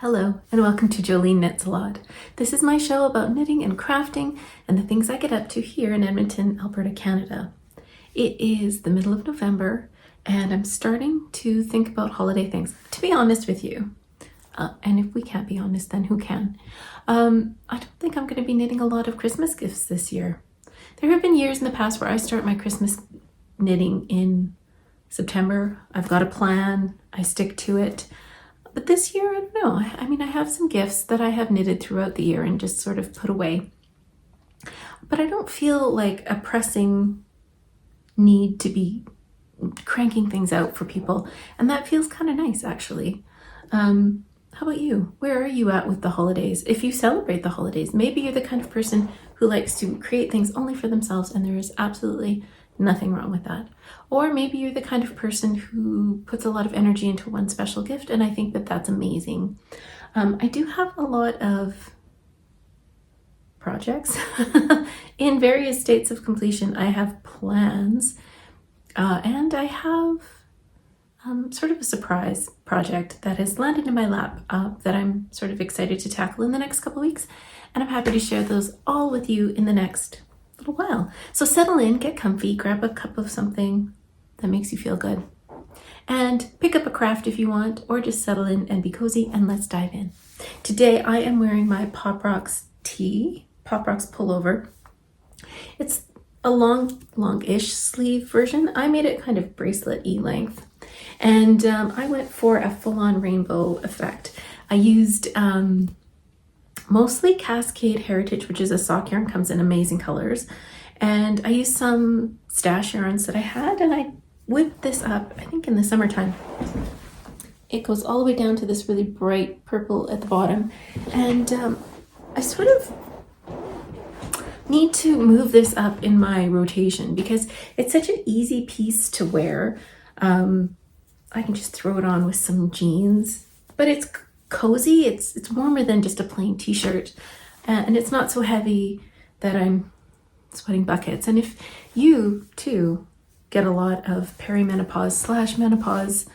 Hello and welcome to Jolineknitsalot. This is my show about knitting and crafting and the things I get up to here in Edmonton, Alberta, Canada. It is the middle of November and I'm starting to think about holiday things, to be honest with you. And if we can't be honest, then who can? I don't think I'm going to be knitting a lot of Christmas gifts this year. There have been years in the past where I start my Christmas knitting in September. I've got a plan, I stick to it. But this year, I don't know. I have some gifts that I have knitted throughout the year and just sort of put away. But I don't feel like a pressing need to be cranking things out for people. And that feels kind of nice, actually. How about you? Where are you at with the holidays? If you celebrate the holidays, maybe you're the kind of person who likes to create things only for themselves, and there is absolutely nothing wrong with that. Or maybe you're the kind of person who puts a lot of energy into one special gift, and I think that that's amazing. I do have a lot of projects in various states of completion. I have plans, and I have sort of a surprise project that has landed in my lap that I'm sort of excited to tackle in the next couple weeks, and I'm happy to share those all with you in the next little while. So settle in, get comfy, grab a cup of something that makes you feel good, and pick up a craft if you want, or just settle in and be cozy, and let's dive in. Today I am wearing my Pop Rocks tee, Pop Rocks pullover. It's a long-ish sleeve version. I made it kind of bracelet-y length, and I went for a full-on rainbow effect. I used mostly Cascade Heritage, which is a sock yarn, comes in amazing colors. And I used some stash yarns that I had, and I whipped this up, I think in the summertime. It goes all the way down to this really bright purple at the bottom. And I sort of need to move this up in my rotation because it's such an easy piece to wear. I can just throw it on with some jeans, but it's cozy. It's warmer than just a plain t-shirt, and it's not so heavy that I'm sweating buckets. And if you too get a lot of perimenopause/menopause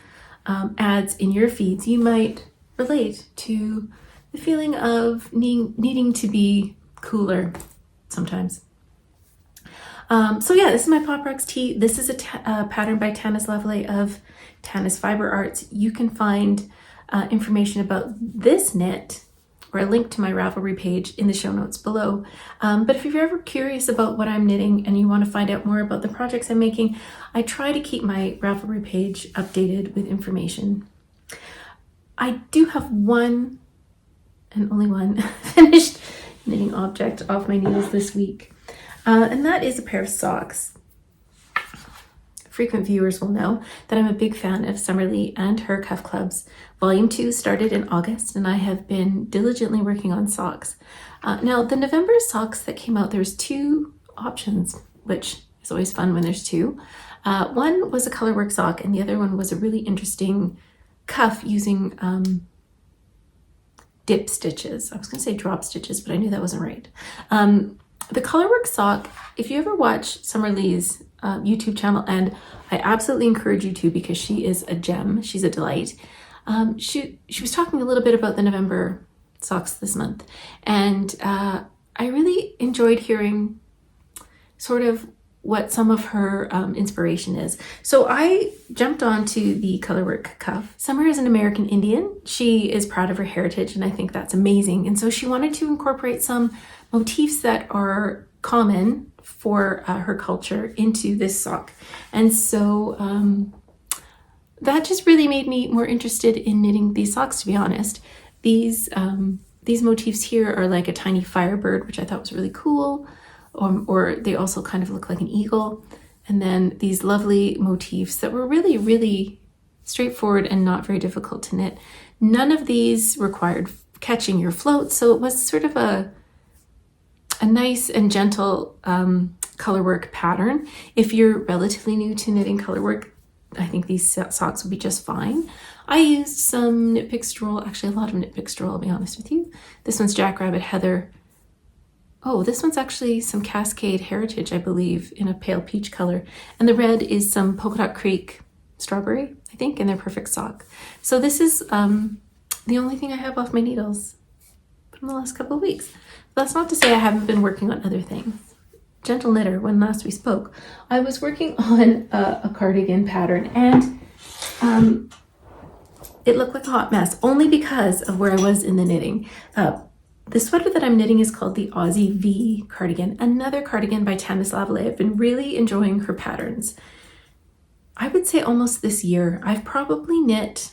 ads in your feeds, you might relate to the feeling of needing to be cooler sometimes. So yeah, this is my Pop Rocks tee. This is a pattern by Tana's Lovely of Tana's Fiber Arts. You can find information about this knit or a link to my Ravelry page in the show notes below. But if you're ever curious about what I'm knitting and you want to find out more about the projects I'm making, I try to keep my Ravelry page updated with information. I do have one and only one finished knitting object off my needles this week, and that is a pair of socks. Frequent viewers will know that I'm a big fan of Summerlee and her Cuff Clubs. Volume 2 started in August, and I have been diligently working on socks. Now, the November socks that came out, there's two options, which is always fun when there's two. One was a colorwork sock, and the other one was a really interesting cuff using dip stitches. I was going to say drop stitches, but I knew that wasn't right. The colorwork sock, if you ever watch Summerlee's YouTube channel, and I absolutely encourage you to because she is a gem, she's a delight. She was talking a little bit about the November socks this month, and I really enjoyed hearing sort of what some of her inspiration is. So I jumped onto the colorwork cuff. Summer is an American Indian. She is proud of her heritage, and I think that's amazing. And so she wanted to incorporate some motifs that are common for her culture into this sock. And so that just really made me more interested in knitting these socks, to be honest. These motifs here are like a tiny firebird, which I thought was really cool. Or they also kind of look like an eagle. And then these lovely motifs that were really, really straightforward and not very difficult to knit. None of these required catching your float, so it was sort of a nice and gentle colorwork pattern. If you're relatively new to knitting colorwork, I think these socks would be just fine. I used some Knit Pick Stroll, actually a lot of Knit Pick Stroll, I'll be honest with you. This one's Jackrabbit Heather. Oh, this one's actually some Cascade Heritage, I believe, in a pale peach color. And the red is some Polka Dot Creek Strawberry, I think, and they're perfect sock. So this is the only thing I have off my needles from the last couple of weeks. That's not to say I haven't been working on other things. Gentle knitter, when last we spoke, I was working on a cardigan pattern, and it looked like a hot mess, only because of where I was in the knitting. The sweater that I'm knitting is called the Aussie V cardigan, another cardigan by Tanis Lavallee. I've been really enjoying her patterns. I would say almost this year, I've probably knit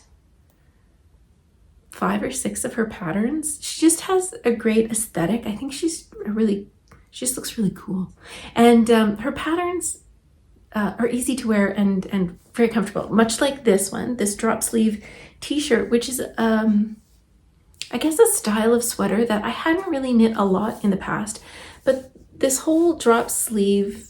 5 or 6 of her patterns. She just has a great aesthetic. I think she just looks really cool. And her patterns are easy to wear and very comfortable, much like this one, this drop sleeve t-shirt, which is I guess a style of sweater that I hadn't really knit a lot in the past, but this whole drop sleeve,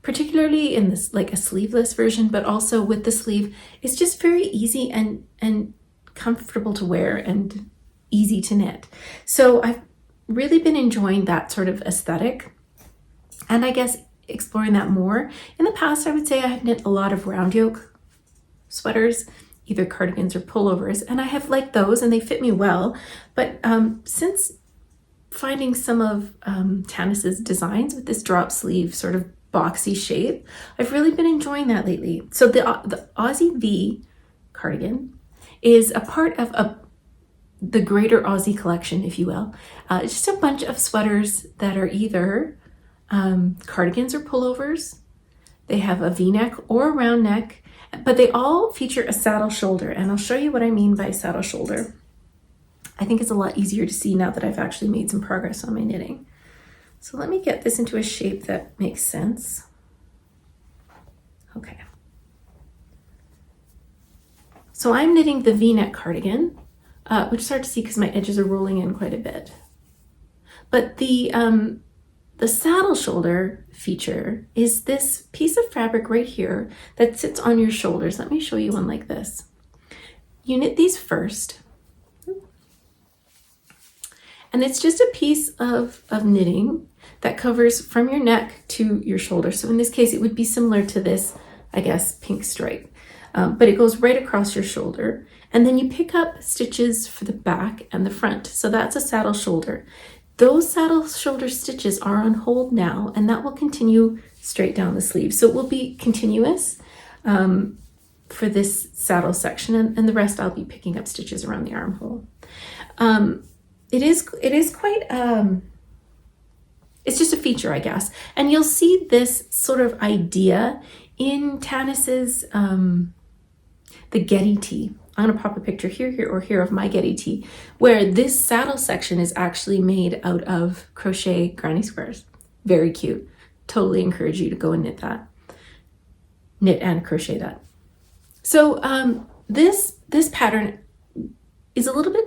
particularly in this like a sleeveless version, but also with the sleeve, is just very easy and comfortable to wear and easy to knit. So I've really been enjoying that sort of aesthetic, and I guess exploring that more. In the past, I would say I have knit a lot of round yoke sweaters, either cardigans or pullovers, and I have liked those and they fit me well. But since finding some of Tanis's designs with this drop sleeve sort of boxy shape, I've really been enjoying that lately. So the Aussie V cardigan is a part of the greater Aussie collection, if you will. It's just a bunch of sweaters that are either cardigans or pullovers. They have a V-neck or a round neck, but they all feature a saddle shoulder, and I'll show you what I mean by saddle shoulder. I think it's a lot easier to see now that I've actually made some progress on my knitting. So let me get this into a shape that makes sense. Okay. So I'm knitting the V-neck cardigan, which is hard to see because my edges are rolling in quite a bit. But the saddle shoulder feature is this piece of fabric right here that sits on your shoulders. Let me show you one like this. You knit these first, and it's just a piece of knitting that covers from your neck to your shoulder. So in this case, it would be similar to this, I guess, pink stripe, but it goes right across your shoulder. And then you pick up stitches for the back and the front. So that's a saddle shoulder. Those saddle shoulder stitches are on hold now, and that will continue straight down the sleeve. So it will be continuous for this saddle section, and the rest I'll be picking up stitches around the armhole. It is quite, it's just a feature, I guess. And you'll see this sort of idea in Tanis's, the Getty tee. I'm going to pop a picture here, or here of my Getty tee, where this saddle section is actually made out of crochet granny squares. Very cute. Totally encourage you to go and knit that. Knit and crochet that. So this pattern is a little bit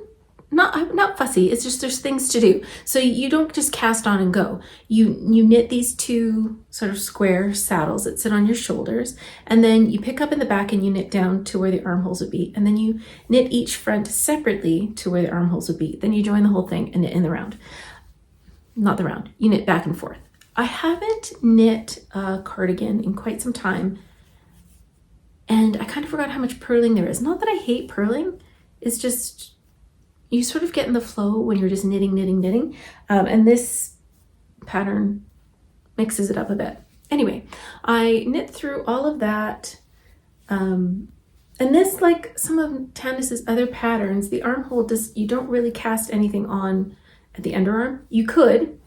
not fussy. It's just there's things to do. So you don't just cast on and go. You knit these 2 sort of square saddles that sit on your shoulders, and then you pick up in the back and you knit down to where the armholes would be, and then you knit each front separately to where the armholes would be. Then you join the whole thing and knit in the round. Not the round. You knit back and forth. I haven't knit a cardigan in quite some time, and I kind of forgot how much purling there is. Not that I hate purling. It's just you sort of get in the flow when you're just knitting. And this pattern mixes it up a bit. Anyway, I knit through all of that. And this, like some of Tanis's other patterns, the armhole, you don't really cast anything on at the underarm. You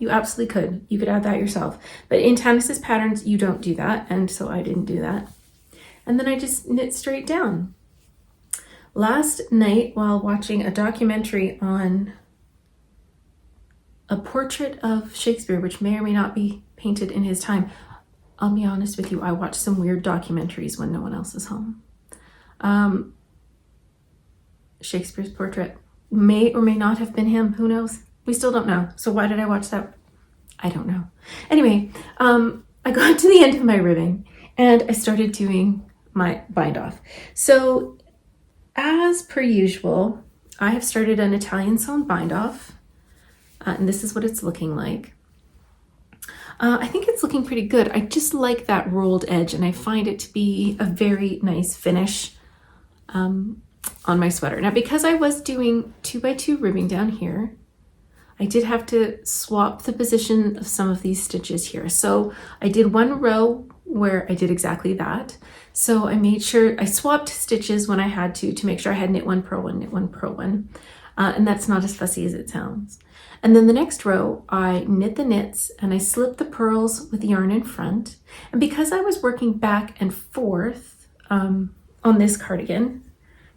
absolutely could. You could add that yourself. But in Tanis's patterns, you don't do that. And so I didn't do that. And then I just knit straight down. Last night, while watching a documentary on a portrait of Shakespeare, which may or may not be painted in his time, I'll be honest with you, I watch some weird documentaries when no one else is home. Shakespeare's portrait may or may not have been him. Who knows? We still don't know. So why did I watch that? I don't know. Anyway, I got to the end of my ribbing and I started doing my bind off. So as per usual, I have started an Italian sewn bind off, and this is what it's looking like. I think it's looking pretty good. I just like that rolled edge, and I find it to be a very nice finish. on my sweater. Now, because I was doing 2x2 ribbing down here, I did have to swap the position of some of these stitches here. So I did one row where I did exactly that. So I made sure I swapped stitches when I had to make sure I had knit one, purl one, knit one, purl one. And that's not as fussy as it sounds. And then the next row, I knit the knits and I slipped the purls with the yarn in front. And because I was working back and forth on this cardigan,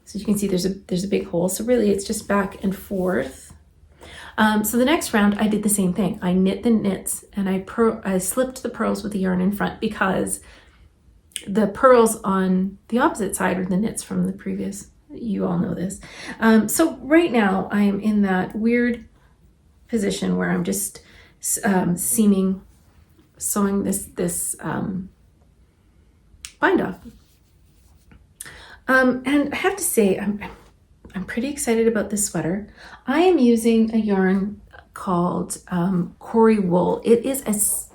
so you can see there's a big hole. So really it's just back and forth. So the next round I did the same thing. I knit the knits and I slipped the purls with the yarn in front because the purls on the opposite side were the knits from the previous. You all know this. So right now I am in that weird position where I'm just sewing this bind off. And I have to say I'm pretty excited about this sweater. I am using a yarn called Cory Wool. It's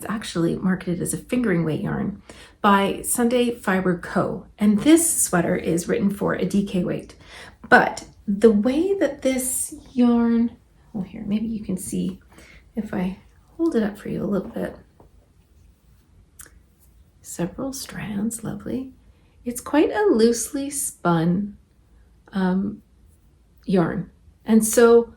actually marketed as a fingering weight yarn by Sunday Fiber Co. And this sweater is written for a DK weight. But the way that this yarn, well here, maybe you can see if I hold it up for you a little bit. Several strands, lovely. It's quite a loosely spun yarn. And so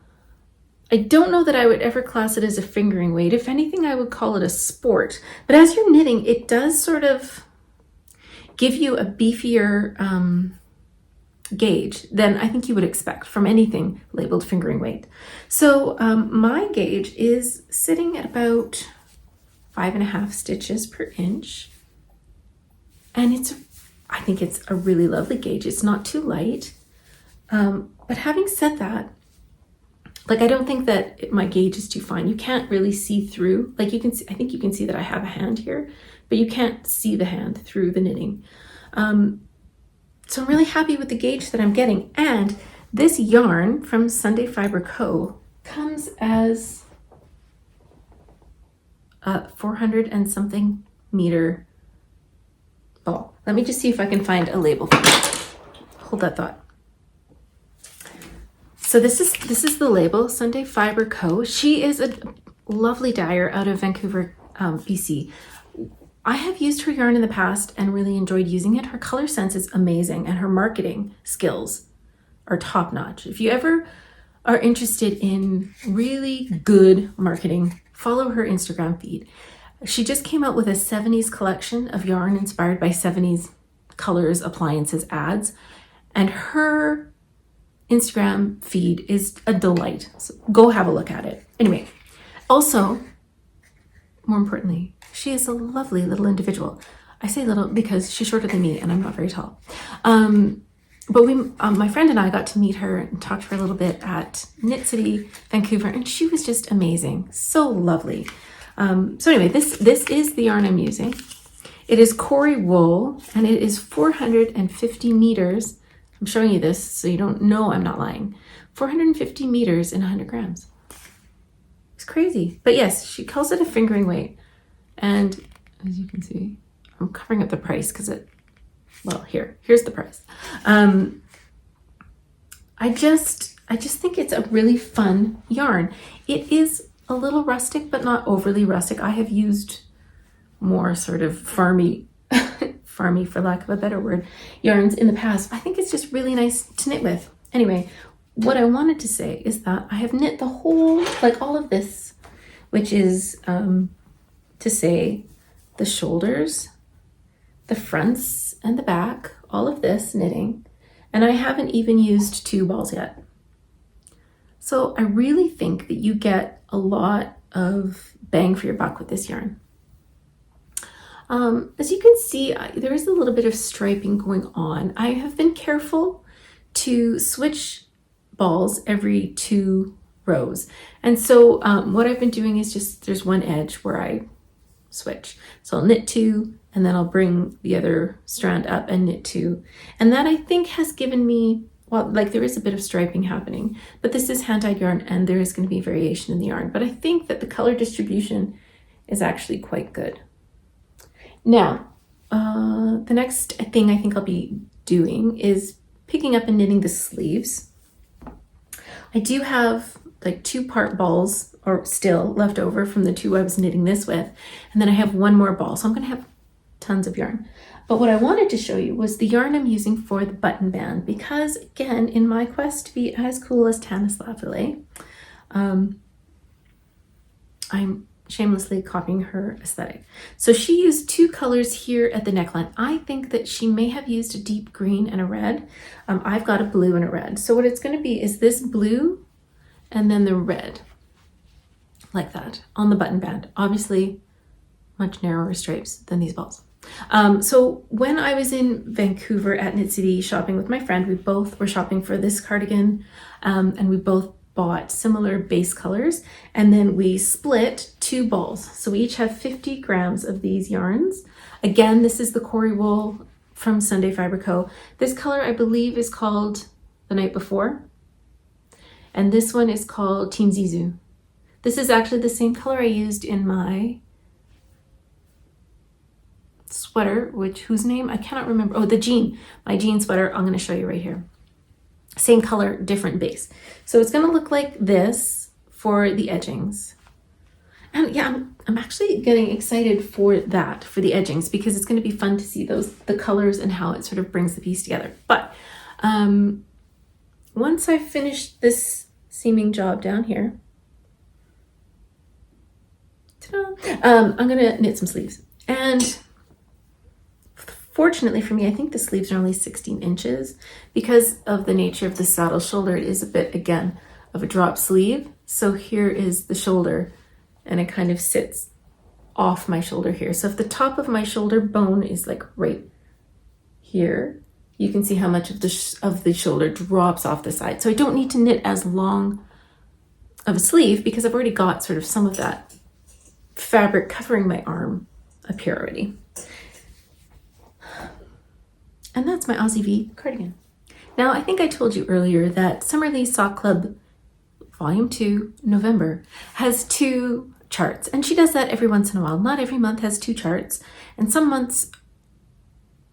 I don't know that I would ever class it as a fingering weight. If anything, I would call it a sport. But as you're knitting, it does sort of give you a beefier gauge than I think you would expect from anything labeled fingering weight. So my gauge is sitting at about 5.5 stitches per inch. And I think it's a really lovely gauge. It's not too light. But having said that, like I don't think that my gauge is too fine. You can't really see through, like you can see, I think you can see that I have a hand here, but you can't see the hand through the knitting. So I'm really happy with the gauge that I'm getting. And this yarn from Sunday Fiber Co. comes as a 400 and something meter ball. Let me just see if I can find a label for it. Hold that thought. So this is the label, Sunday Fiber Co. She is a lovely dyer out of Vancouver, BC. I have used her yarn in the past and really enjoyed using it. Her color sense is amazing and her marketing skills are top notch. If you ever are interested in really good marketing, follow her Instagram feed. She just came out with a 70s collection of yarn inspired by 70s colors, appliances, ads, and her Instagram feed is a delight. So go have a look at it. Anyway, also, more importantly, she is a lovely little individual. I say little because she's shorter than me and I'm not very tall. But my friend and I got to meet her and talk to her a little bit at Knit City, Vancouver, and she was just amazing. So lovely. So anyway, this is the yarn I'm using. It is Cory Wool and it is 450 meters. I'm showing you this so you don't know I'm not lying. 450 meters in 100 grams. It's crazy. But yes, she calls it a fingering weight. And as you can see, I'm covering up the price because here's the price. I just think it's a really fun yarn. It is a little rustic, but not overly rustic. I have used more sort of farmy, for lack of a better word, yarns in the past. I think it's just really nice to knit with. Anyway, what I wanted to say is that I have knit the whole, like all of this, which is to say the shoulders, the fronts and the back, all of this knitting, and I haven't even used 2 balls yet. So I really think that you get a lot of bang for your buck with this yarn. As you can see, there is a little bit of striping going on. I have been careful to switch balls every 2 rows. And so what I've been doing is just, there's one edge where I switch. So I'll knit 2 and then I'll bring the other strand up and knit 2. And that I think has given me, well, like there is a bit of striping happening, but this is hand-dyed yarn and there is going to be variation in the yarn. But I think that the color distribution is actually quite good. Now, the next thing I think I'll be doing is picking up and knitting the sleeves. I do have like 2-part balls or still left over from the 2 I was knitting this with. And then I have 1 more ball. So I'm going to have tons of yarn. But what I wanted to show you was the yarn I'm using for the button band, because again, in my quest to be as cool as Tanis Lavallee, I'm shamelessly copying her aesthetic. So she used 2 colors here at the neckline. I think that she may have used a deep green and a red. I've got a blue and a red. So what it's going to be is this blue and then the red, like that, on the button band. Obviously, much narrower stripes than these balls. So when I was in Vancouver at Knit City shopping with my friend, we both were shopping for this cardigan, and we both bought similar base colors, and then we split 2 balls. So we each have 50 grams of these yarns. Again, this is the Cory wool from Sunday Fiber Co. This color I believe is called The Night Before, and this one is called Team Zizou. This is actually the same color I used in my sweater, whose name I cannot remember. Oh, my jean sweater. I'm going to show you right here. Same color, different base. So it's going to look like this for the edgings. And yeah, I'm actually getting excited for that, for the edgings, because it's going to be fun to see the colors and how it sort of brings the piece together. But once I've finished this seaming job down here, I'm going to knit some sleeves. And fortunately for me, I think the sleeves are only 16 inches. Because of the nature of the saddle shoulder, it is a bit, again, of a drop sleeve. So here is the shoulder, and it kind of sits off my shoulder here. So if the top of my shoulder bone is like right here, you can see how much of the shoulder drops off the side. So I don't need to knit as long of a sleeve because I've already got sort of some of that fabric covering my arm up here already. And that's my Aussie V cardigan. Now, I think I told you earlier that Summerlee Sock Club Volume 2, November, has 2 charts. And she does that every once in a while. Not every month has 2 charts. And some months,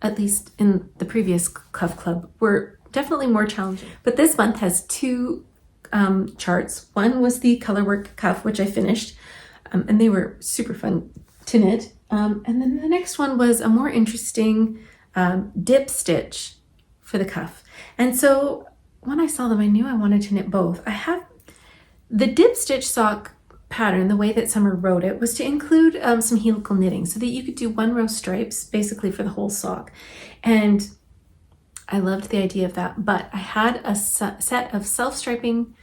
at least in the previous Cuff Club, were definitely more challenging. But this month has 2 charts. One was the colorwork cuff, which I finished. And they were super fun to knit. And then the next one was a more interesting dip stitch for the cuff. And so when I saw them, I knew I wanted to knit both. I have the dip stitch sock pattern. The way that Summer wrote it was to include some helical knitting so that you could do 1 row stripes basically for the whole sock. And I loved the idea of that, but I had a set of self-striping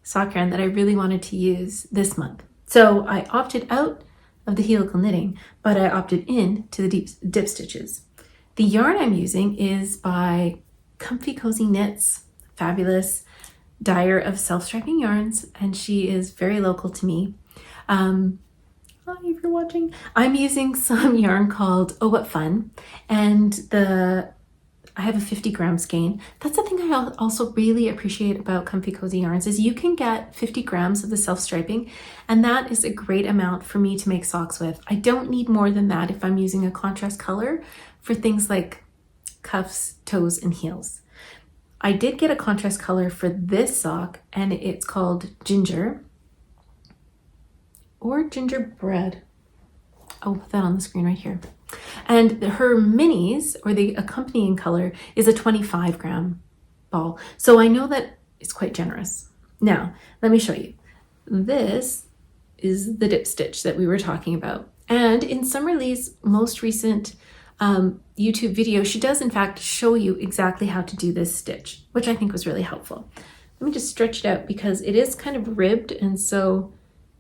sock yarn that I really wanted to use this month. So I opted out of the helical knitting, but I opted in to the dip stitches. The yarn I'm using is by Comfy Cozy Knits, fabulous dyer of self-striping yarns, and she is very local to me. Hi, if you're watching. I'm using some yarn called Oh What Fun, and I have a 50 gram skein. That's the thing I also really appreciate about Comfy Cozy Yarns is you can get 50 grams of the self-striping, and that is a great amount for me to make socks with. I don't need more than that if I'm using a contrast color for things like cuffs, toes, and heels. I did get a contrast color for this sock, and it's called Ginger or Gingerbread. I'll put that on the screen right here. And her minis, or the accompanying color, is a 25 gram ball. So I know that it's quite generous. Now, let me show you. This is the dip stitch that we were talking about. And in Summerlee's most recent YouTube video, she does in fact show you exactly how to do this stitch, which I think was really helpful. Let me just stretch it out because it is kind of ribbed, and so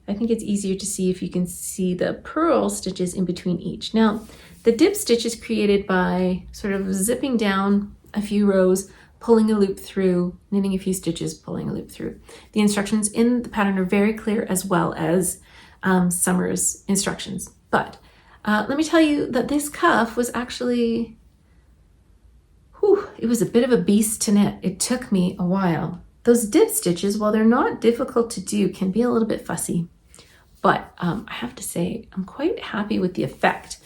I think it's easier to see if you can see the purl stitches in between each. Now, the dip stitch is created by sort of zipping down a few rows, pulling a loop through, knitting a few stitches, pulling a loop through. The instructions in the pattern are very clear, as well as Summer's instructions. But let me tell you that this cuff was actually, it was a bit of a beast to knit. It took me a while. Those dip stitches, while they're not difficult to do, can be a little bit fussy. But I have to say, I'm quite happy with the effect.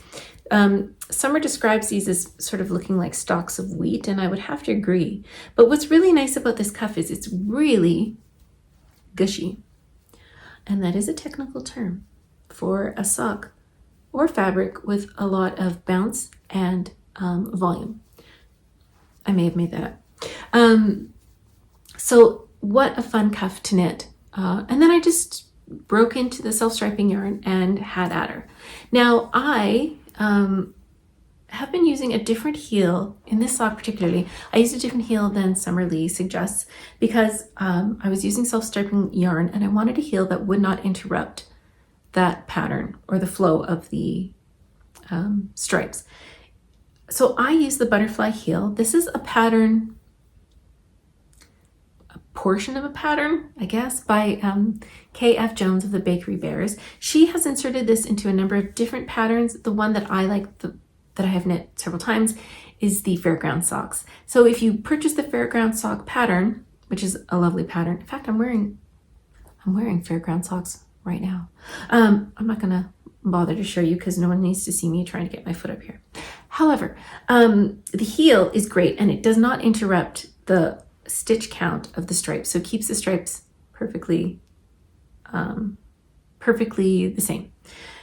Summer describes these as sort of looking like stalks of wheat, and I would have to agree. But what's really nice about this cuff is it's really gushy. And that is a technical term for a sock or fabric with a lot of bounce and volume. I may have made that up. So what a fun cuff to knit. And then I just broke into the self-striping yarn and had at her. Now I have been using a different heel in this sock particularly. I used a different heel than Summer Lee suggests because I was using self-striping yarn and I wanted a heel that would not interrupt that pattern or the flow of the stripes. So I use the butterfly heel. This is a pattern, a portion of a pattern, I guess, by K.F. Jones of the Bakery Bears. She has inserted this into a number of different patterns. The one that I like, that I have knit several times, is the Fairground socks. So if you purchase the Fairground sock pattern, which is a lovely pattern. In fact, I'm wearing Fairground socks right now. I'm not gonna bother to show you because no one needs to see me trying to get my foot up here. However, the heel is great and it does not interrupt the stitch count of the stripes. So it keeps the stripes perfectly the same.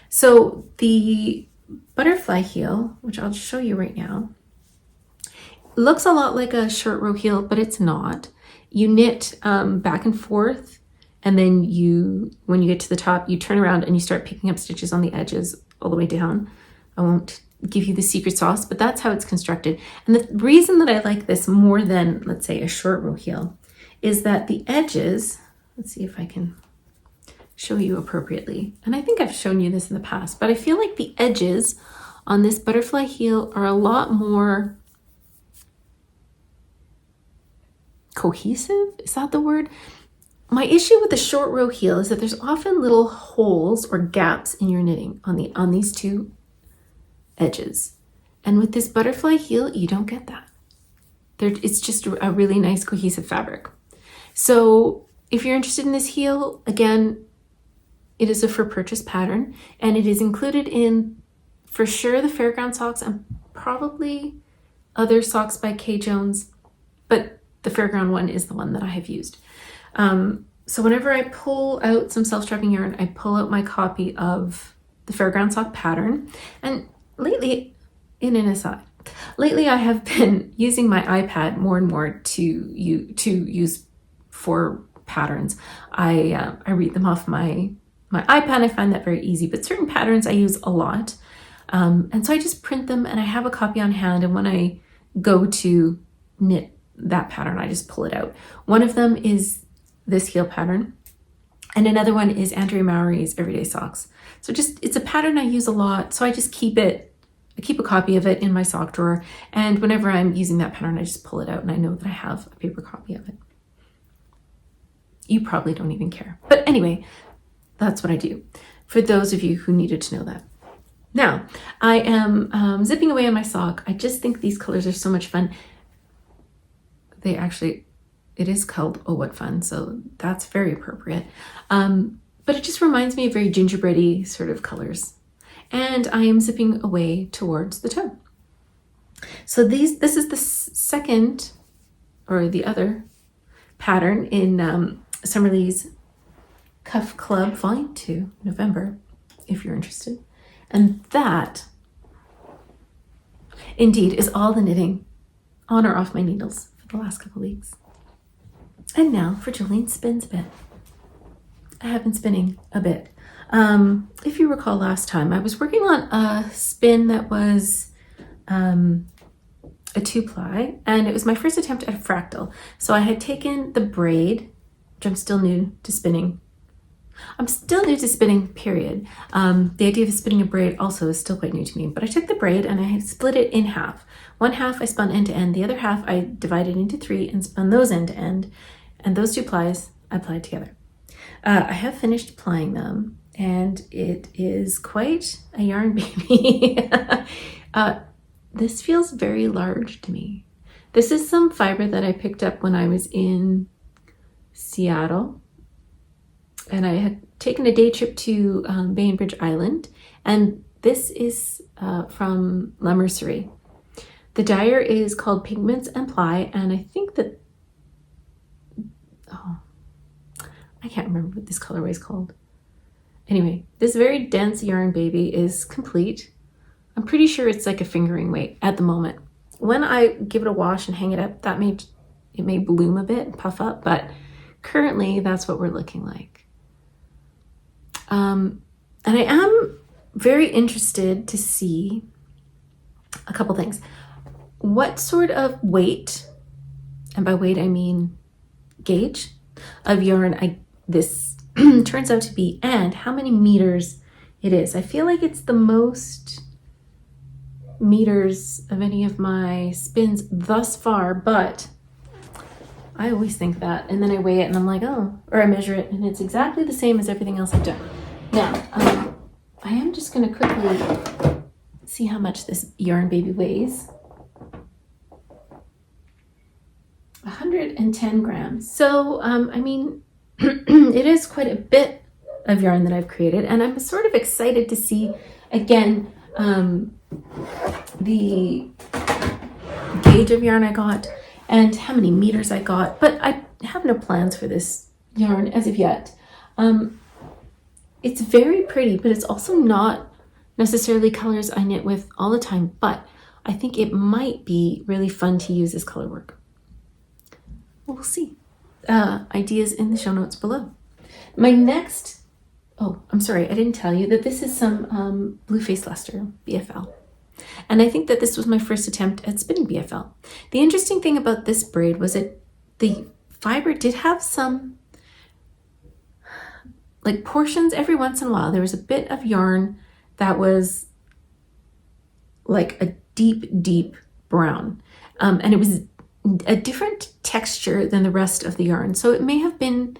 So the butterfly heel, which I'll show you right now, looks a lot like a short row heel, but it's not. You knit back and forth, and then when you get to the top, you turn around and you start picking up stitches on the edges all the way down. I won't give you the secret sauce, but that's how it's constructed. And the reason that I like this more than, let's say, a short row heel is that the edges, let's see if I can show you appropriately. And I think I've shown you this in the past, but I feel like the edges on this butterfly heel are a lot more cohesive. Is that the word? My issue with the short row heel is that there's often little holes or gaps in your knitting on these two edges. And with this butterfly heel, you don't get that. It's just a really nice cohesive fabric. So if you're interested in this heel, again, it is a for purchase pattern and it is included in, for sure, the Fairground socks and probably other socks by K. Jones, but the Fairground one is the one that I have used. So whenever I pull out some self-striping yarn, I pull out my copy of the Fairground sock pattern. And lately, in an aside, lately I have been using my iPad more and more to use for patterns. I read them off my iPad. I find that very easy, but certain patterns I use a lot. And so I just print them and I have a copy on hand. And when I go to knit that pattern, I just pull it out. One of them is this heel pattern, and another one is Andrea Mowry's Everyday Socks. So it's a pattern I use a lot, so I just keep it. I keep a copy of it in my sock drawer, and whenever I'm using that pattern, I just pull it out and I know that I have a paper copy of it. You probably don't even care, but anyway, that's what I do. For those of you who needed to know that. Now, I am zipping away on my sock. I just think these colors are so much fun. It is called Oh What Fun, so that's very appropriate. But it just reminds me of very gingerbready sort of colors. And I am zipping away towards the toe. So this is the second, or the other, pattern in Summer Lee's Cuff Club Volume 2, November, if you're interested. And that, indeed, is all the knitting on or off my needles for the last couple weeks. And now for Joline Spins a Bit. I have been spinning a bit. If you recall last time, I was working on a spin that was a 2-ply, and it was my first attempt at a fractal. So I had taken the braid, which I'm still new to spinning. I'm still new to spinning, period. The idea of spinning a braid also is still quite new to me, but I took the braid and I split it in half. One half I spun end to end, the other half I divided into 3 and spun those end to end, and those 2 plies I plied together. I have finished plying them, and it is quite a yarn baby. This feels very large to me. This is some fiber that I picked up when I was in Seattle, and I had taken a day trip to Bainbridge Island, and This is from La Mercerie. The dyer is called Pigments and Ply, and I think that, oh, I can't remember what this colorway is called. Anyway, this very dense yarn baby is complete. I'm pretty sure it's like a fingering weight at the moment. When I give it a wash and hang it up, it may bloom a bit and puff up, but currently that's what we're looking like. And I am very interested to see a couple things. What sort of weight, and by weight I mean gauge, of yarn this turns out to be, and how many meters it is. I feel like it's the most meters of any of my spins thus far, but I always think that, and then I weigh it and I'm like, oh, or I measure it and it's exactly the same as everything else I've done. Now, I am just going to quickly see how much this yarn baby weighs. 110 grams. So, I mean, it is quite a bit of yarn that I've created, and I'm sort of excited to see, again, the gauge of yarn I got and how many meters I got, but I have no plans for this yarn as of yet. It's very pretty, but it's also not necessarily colors I knit with all the time, but I think it might be really fun to use as color work. We'll see. Ideas in the show notes below. My next, oh, I'm sorry, I didn't tell you that this is some Blue Face Luster BFL. And I think that this was my first attempt at spinning BFL. The interesting thing about this braid was that the fiber did have some, like, portions every once in a while. There was a bit of yarn that was like a deep, deep brown. And it was a different texture than the rest of the yarn. So it may have been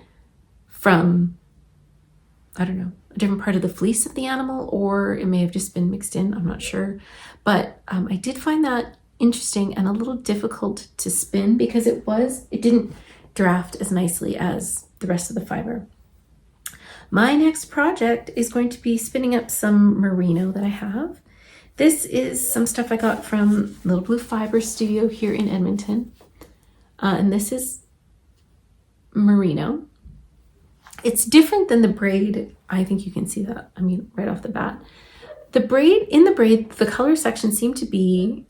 from, I don't know, a different part of the fleece of the animal, or it may have just been mixed in, I'm not sure. But I did find that interesting and a little difficult to spin because it didn't draft as nicely as the rest of the fiber. My next project is going to be spinning up some merino that I have. This is some stuff I got from Little Blue Fiber Studio here in Edmonton. And this is merino. It's different than the braid. I think you can see that, I mean, right off the bat. In the braid, the color sections seem to be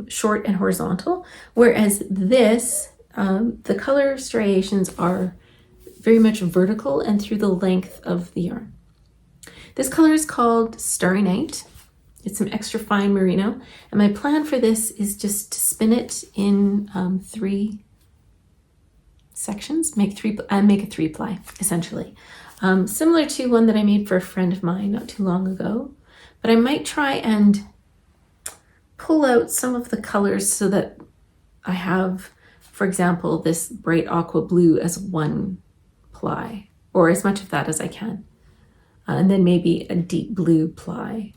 short and horizontal, whereas this, the color striations are very much vertical and through the length of the yarn. This color is called Starry Night. It's some extra fine merino, and my plan for this is just to spin it in 3 sections, make a 3-ply essentially, similar to one that I made for a friend of mine not too long ago. But I might try and pull out some of the colors so that I have, for example, this bright aqua blue as 1 ply, or as much of that as I can, and then maybe a deep blue ply.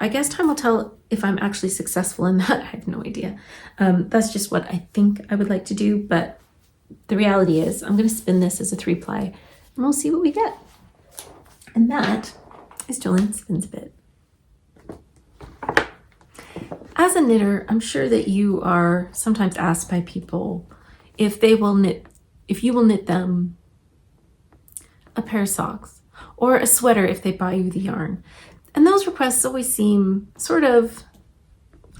I guess time will tell if I'm actually successful in that. I have no idea. That's just what I think I would like to do, but the reality is I'm going to spin this as a 3-ply and we'll see what we get. And that is Joline Spins a Bit. As a knitter, I'm sure that you are sometimes asked by people if you will knit them a pair of socks or a sweater if they buy you the yarn. And those requests always seem sort of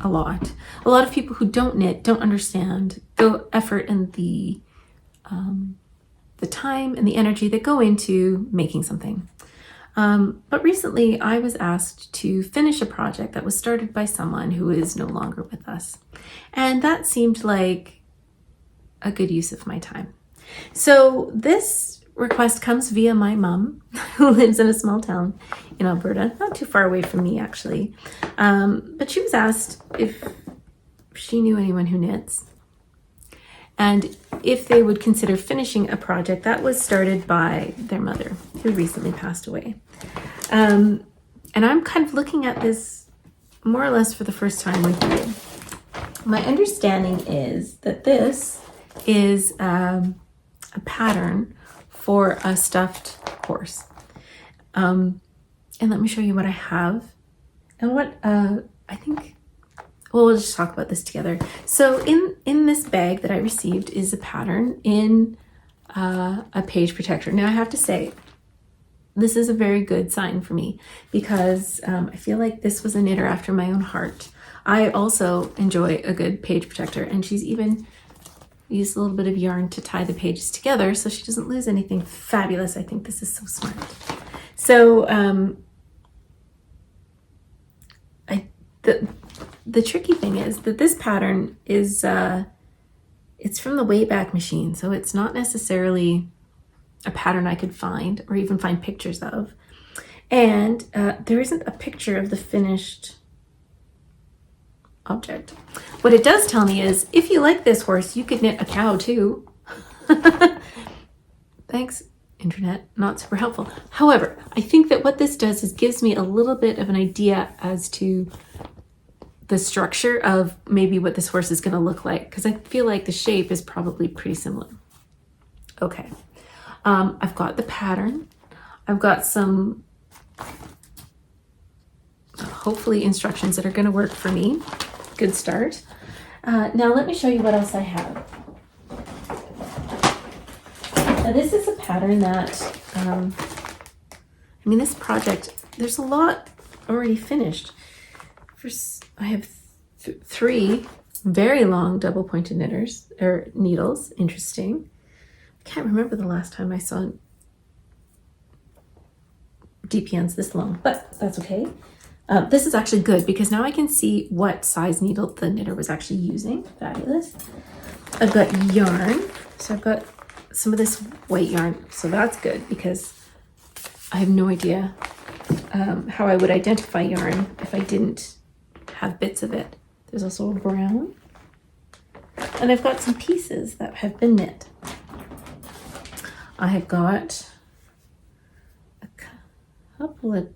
a lot. A lot of people who don't knit don't understand the effort and the time and the energy that go into making something. But recently I was asked to finish a project that was started by someone who is no longer with us. And that seemed like a good use of my time. So this request comes via my mom, who lives in a small town in Alberta, not too far away from me actually. But she was asked if she knew anyone who knits and if they would consider finishing a project that was started by their mother, who recently passed away. And I'm kind of looking at this more or less for the first time with you. My understanding is that this is a pattern for a stuffed horse. And let me show you what I have and what I think. Well, we'll just talk about this together. So in this bag that I received is a pattern in a page protector. Now I have to say, this is a very good sign for me because I feel like this was a knitter after my own heart. I also enjoy a good page protector, and she's even used a little bit of yarn to tie the pages together so she doesn't lose anything. Fabulous. I think this is so smart. So the tricky thing is that this pattern is it's from the Wayback Machine, so it's not necessarily a pattern I could find or even find pictures of. And there isn't a picture of the finished object. What it does tell me is, if you like this horse, you could knit a cow too. Thanks, internet, not super helpful. However, I think that what this does is gives me a little bit of an idea as to the structure of maybe what this horse is going to look like, because I feel like the shape is probably pretty similar. Okay, I've got the pattern. I've got some hopefully instructions that are going to work for me. Good start. Now let me show you what else I have. Now this is a pattern that, I mean, this project, there's a lot already finished. First, I have three very long double pointed knitters or needles. Interesting. I can't remember the last time I saw DPNs this long, but that's okay. This is actually good because now I can see what size needle the knitter was actually using. Fabulous. I've got yarn. So I've got some of this white yarn. So that's good because I have no idea how I would identify yarn if I didn't have bits of it. There's also a brown. And I've got some pieces that have been knit. I have got a couple of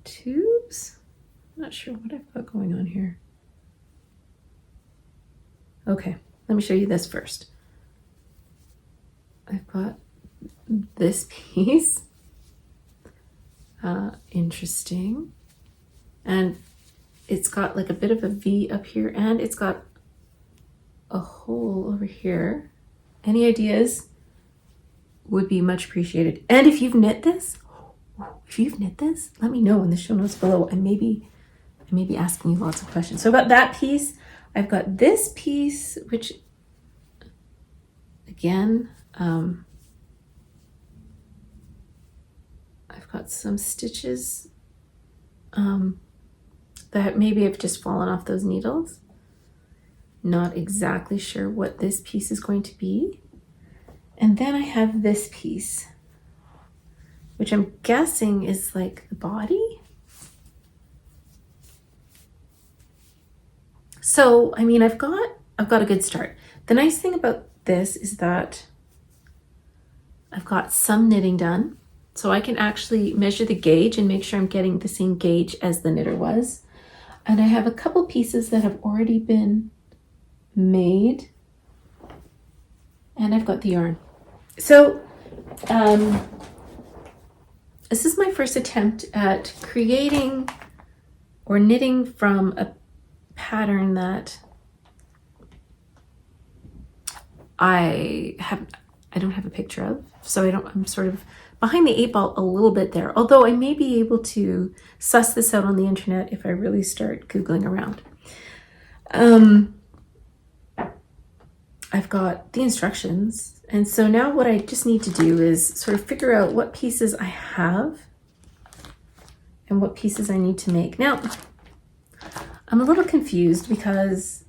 tubes. I'm not sure what I've got going on here. Okay, let me show you this first. I've got this piece. Interesting. And it's got like a bit of a V up here, and it's got a hole over here. Any ideas would be much appreciated. And if you've knit this, let me know in the show notes below. I may be asking you lots of questions. So about that piece, I've got this piece, which again, I've got some stitches that maybe have just fallen off those needles. Not exactly sure what this piece is going to be. And then I have this piece, which I'm guessing is like the body. So, I mean, I've got a good start. The nice thing about this is that I've got some knitting done. So I can actually measure the gauge and make sure I'm getting the same gauge as the knitter was. And I have a couple pieces that have already been made. And I've got the yarn. So this is my first attempt at creating or knitting from a pattern that I don't have a picture of. So I'm sort of behind the 8 ball a little bit there, although I may be able to suss this out on the internet if I really start Googling around. I've got the instructions, and so now what I just need to do is sort of figure out what pieces I have and what pieces I need to make. Now, I'm a little confused because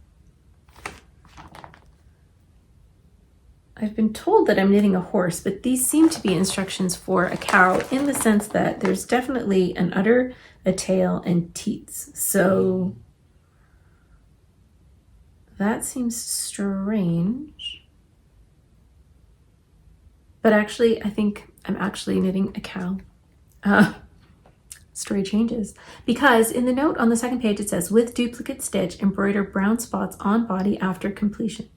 I've been told that I'm knitting a horse, but these seem to be instructions for a cow in the sense that there's definitely an udder, a tail, and teats. So that seems strange. But actually, I think I'm actually knitting a cow. Story changes. Because in the note on the second page, it says, with duplicate stitch, embroider brown spots on body after completion.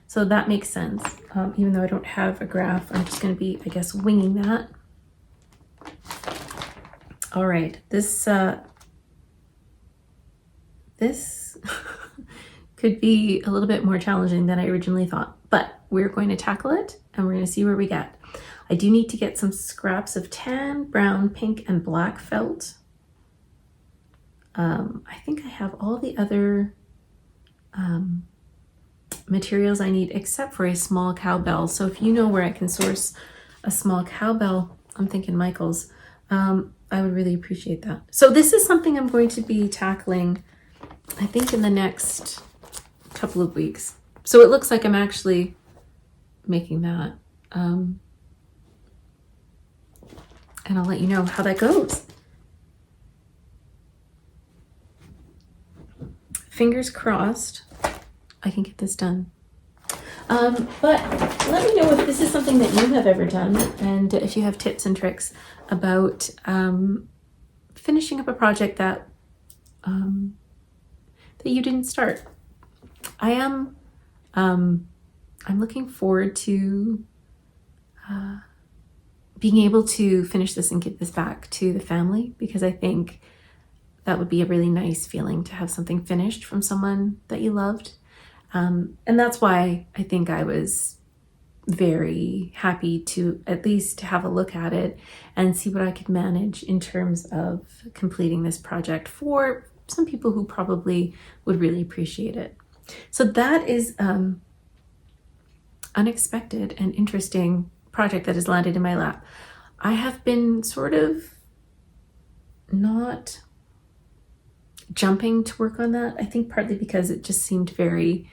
So that makes sense. Even though I don't have a graph, I'm just going to be, I guess, winging that. All right, this this could be a little bit more challenging than I originally thought, but we're going to tackle it and we're going to see where we get. I do need to get some scraps of tan, brown, pink, and black felt. I think I have all the other materials I need except for a small cowbell. So if you know where I can source a small cowbell, I'm thinking Michael's, I would really appreciate that. So this is something I'm going to be tackling, I think, in the next couple of weeks. So it looks like I'm actually making that. And I'll let you know how that goes. Fingers crossed I can get this done. But let me know if this is something that you have ever done, and if you have tips and tricks about finishing up a project that that you didn't start. I'm looking forward to being able to finish this and get this back to the family, because I think that would be a really nice feeling to have something finished from someone that you loved. And that's why I think I was very happy to at least have a look at it and see what I could manage in terms of completing this project for some people who probably would really appreciate it. So that is unexpected and interesting project that has landed in my lap. I have been sort of not jumping to work on that. I think partly because it just seemed very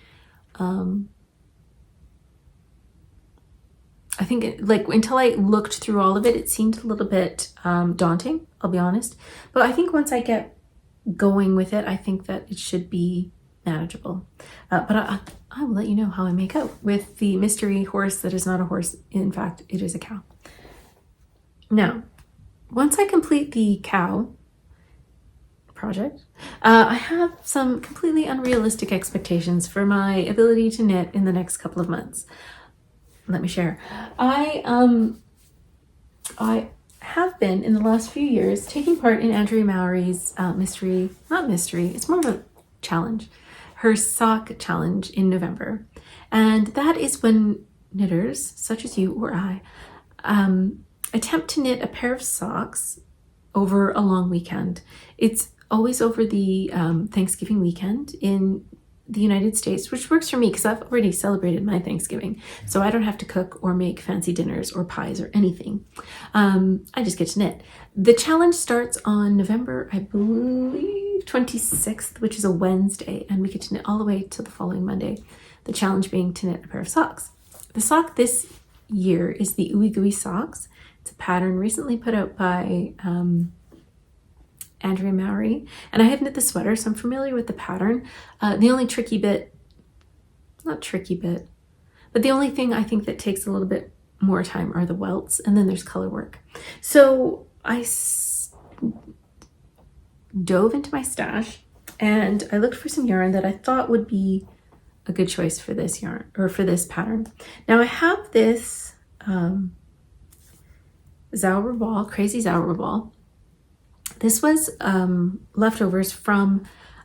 I think until I looked through all of it, it seemed a little bit daunting, I'll be honest. But I think once I get going with it, I think that it should be manageable. But I will let you know how I make out with the mystery horse that is not a horse. In fact, it is a cow. Now, once I complete the cow project, I have some completely unrealistic expectations for my ability to knit in the next couple of months. Let me share. I have been in the last few years taking part in Andrea Mowry's it's more of a challenge, her sock challenge in November. And that is when knitters such as you or I attempt to knit a pair of socks over a long weekend. It's always over the Thanksgiving weekend in the United States, which works for me because I've already celebrated my Thanksgiving. So I don't have to cook or make fancy dinners or pies or anything. I just get to knit. The challenge starts on November, I believe, 26th, which is a Wednesday, and we get to knit all the way till the following Monday. The challenge being to knit a pair of socks. The sock this year is the Ooey Gooey socks. It's a pattern recently put out by Andrea Mowry, and I have knit the sweater, so I'm familiar with the pattern. The only but the only thing I think that takes a little bit more time are the welts, and then there's color work. So I dove into my stash and I looked for some yarn that I thought would be a good choice for this yarn, or for this pattern. Now I have this Zauber ball, crazy Zauber ball. This was leftovers from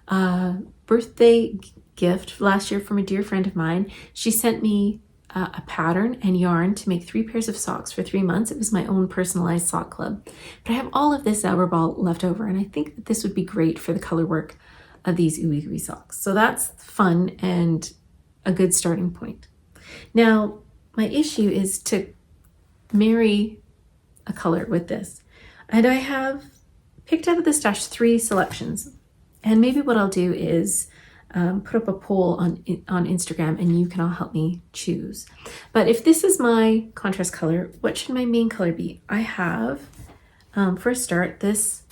a birthday gift last year from a dear friend of mine. She sent me a pattern and yarn to make 3 pairs of socks for 3 months. It was my own personalized sock club. But I have all of this Zauber ball left over, and I think that this would be great for the color work of these Ooey Gooey socks. So that's fun and a good starting point. Now, my issue is to marry a color with this. And I have picked out of the stash 3 selections, and maybe what I'll do is put up a poll on Instagram, and you can all help me choose. But if this is my contrast color, what should my main color be? I have, for a start, this.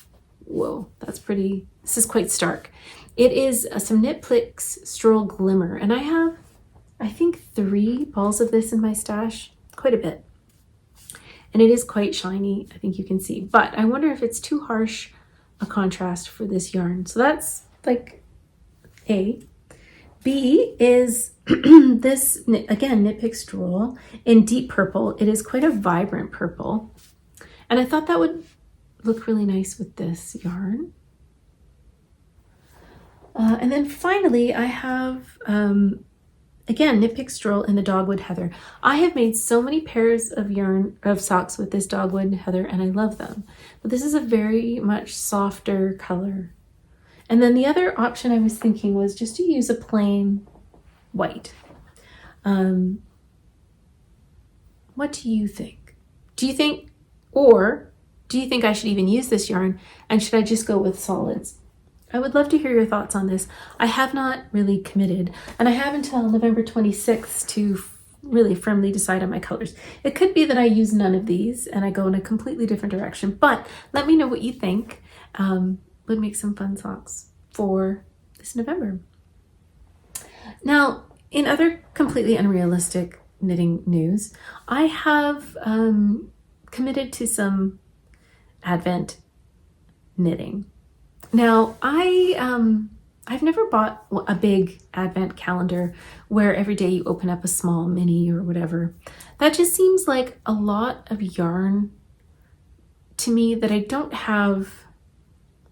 Whoa, that's pretty. This is quite stark. It is some Knit Plicks Stroll Glimmer, and I have, I think, 3 balls of this in my stash, quite a bit. And it is quite shiny, I think you can see. But I wonder if it's too harsh a contrast for this yarn. So that's like A. B is this, again, Knit Picks Stroll in deep purple. It is quite a vibrant purple. And I thought that would look really nice with this yarn. And then finally, I have, again, Knit Pick Stroll in the Dogwood Heather. I have made so many pairs of socks with this Dogwood Heather, and I love them. But this is a very much softer color. And then the other option I was thinking was just to use a plain white. What do you think? Do you think I should even use this yarn, and should I just go with solids? I would love to hear your thoughts on this. I have not really committed, and I have until November 26th to really firmly decide on my colors. It could be that I use none of these and I go in a completely different direction, but let me know what you think. Would make some fun socks for this November. Now, in other completely unrealistic knitting news, I have committed to some Advent knitting. Now, I've never bought a big Advent calendar where every day you open up a small mini or whatever. That just seems like a lot of yarn to me that I don't have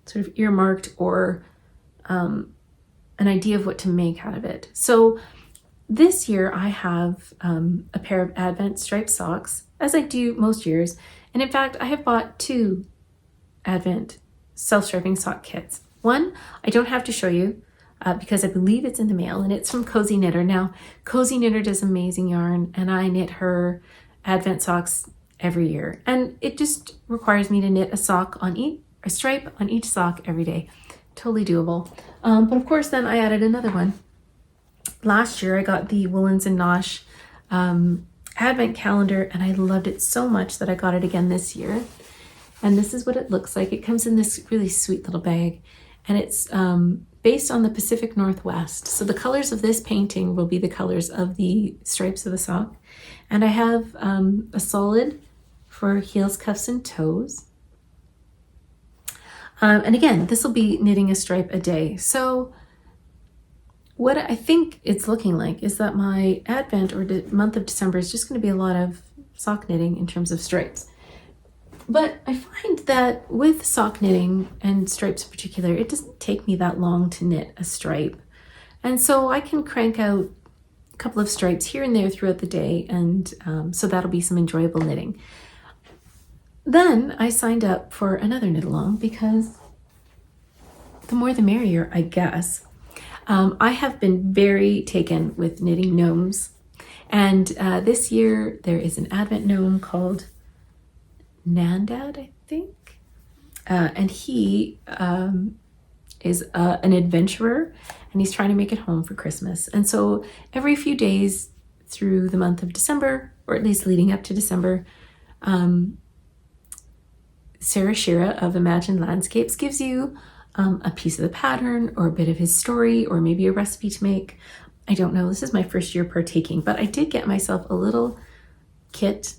sort of earmarked or an idea of what to make out of it. So this year I have a pair of Advent striped socks, as I do most years. And in fact, I have bought 2 Advent self-striping sock kits. One, I don't have to show you because I believe it's in the mail, and it's from Cozy Knitter. Now, Cozy Knitter does amazing yarn, and I knit her Advent socks every year. And it just requires me to knit a stripe on each sock every day. Totally doable. But of course, then I added another one. Last year, I got the Woolens and Nosh Advent calendar, and I loved it so much that I got it again this year. And this is what it looks like. It comes in this really sweet little bag, and it's based on the Pacific Northwest. So the colors of this painting will be the colors of the stripes of the sock. And I have a solid for heels, cuffs, and toes. And again, this will be knitting a stripe a day. So what I think it's looking like is that my Advent or month of December is just going to be a lot of sock knitting in terms of stripes. But I find that with sock knitting and stripes in particular, it doesn't take me that long to knit a stripe. And so I can crank out a couple of stripes here and there throughout the day, and so that'll be some enjoyable knitting. Then I signed up for another knit along because the more the merrier, I guess. I have been very taken with knitting gnomes, and this year there is an Advent gnome called Nandad, I think, and he is an adventurer, and he's trying to make it home for Christmas. And so every few days through the month of December, or at least leading up to December, Sarah Shira of Imagined Landscapes gives you a piece of the pattern or a bit of his story or maybe a recipe to make. I don't know. This is my first year partaking, but I did get myself a little kit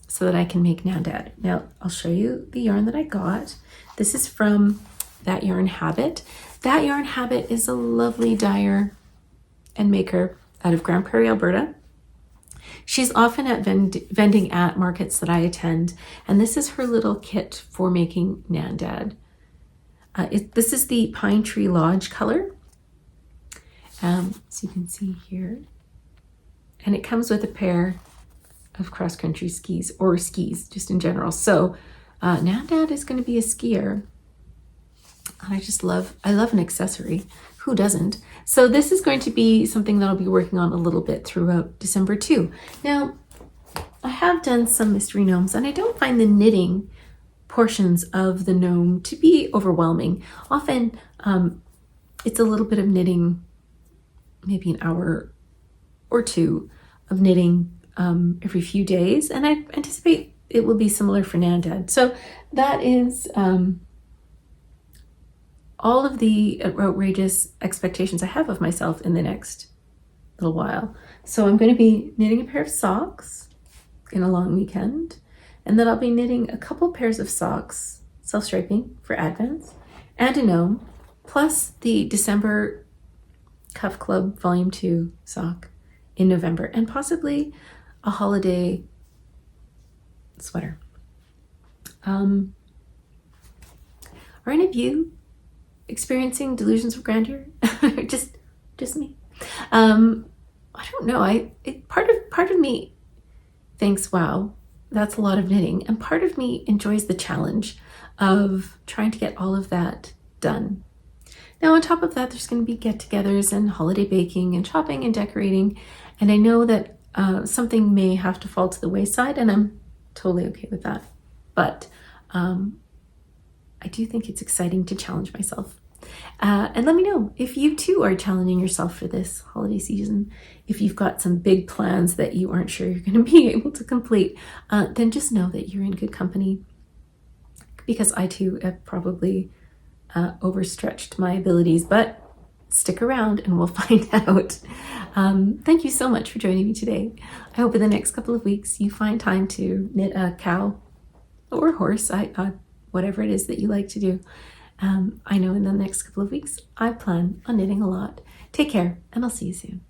so that I can make Nandad. Now, I'll show you the yarn that I got. This is from That Yarn Habit. That Yarn Habit is a lovely dyer and maker out of Grand Prairie, Alberta. She's often at vending at markets that I attend, and this is her little kit for making Nandad. This is the Pine Tree Lodge color, so you can see here. And it comes with a pair of cross-country skis, or skis just in general. So Nandad is going to be a skier. And I love an accessory. Who doesn't? So this is going to be something that I'll be working on a little bit throughout December too. Now, I have done some mystery gnomes, and I don't find the knitting portions of the gnome to be overwhelming. Often it's a little bit of knitting, maybe an hour or two of knitting every few days, and I anticipate it will be similar for Nandad. So that is all of the outrageous expectations I have of myself in the next little while. So I'm going to be knitting a pair of socks in a long weekend, and then I'll be knitting a couple pairs of socks, self-striping for Advents, and a gnome, plus the December Cuff Club Volume 2 sock in November, and possibly a holiday sweater. Are any of you experiencing delusions of grandeur? just me? I don't know. Part of me thinks, wow, that's a lot of knitting. And part of me enjoys the challenge of trying to get all of that done. Now, on top of that, there's going to be get-togethers and holiday baking and shopping and decorating. And I know that something may have to fall to the wayside, and I'm totally okay with that. But I do think it's exciting to challenge myself. And let me know if you too are challenging yourself for this holiday season. If you've got some big plans that you aren't sure you're going to be able to complete, then just know that you're in good company, because I too have probably overstretched my abilities, but stick around and we'll find out. Thank you so much for joining me today. I hope in the next couple of weeks you find time to knit a cow or horse, whatever it is that you like to do. I know in the next couple of weeks I plan on knitting a lot. Take care, and I'll see you soon.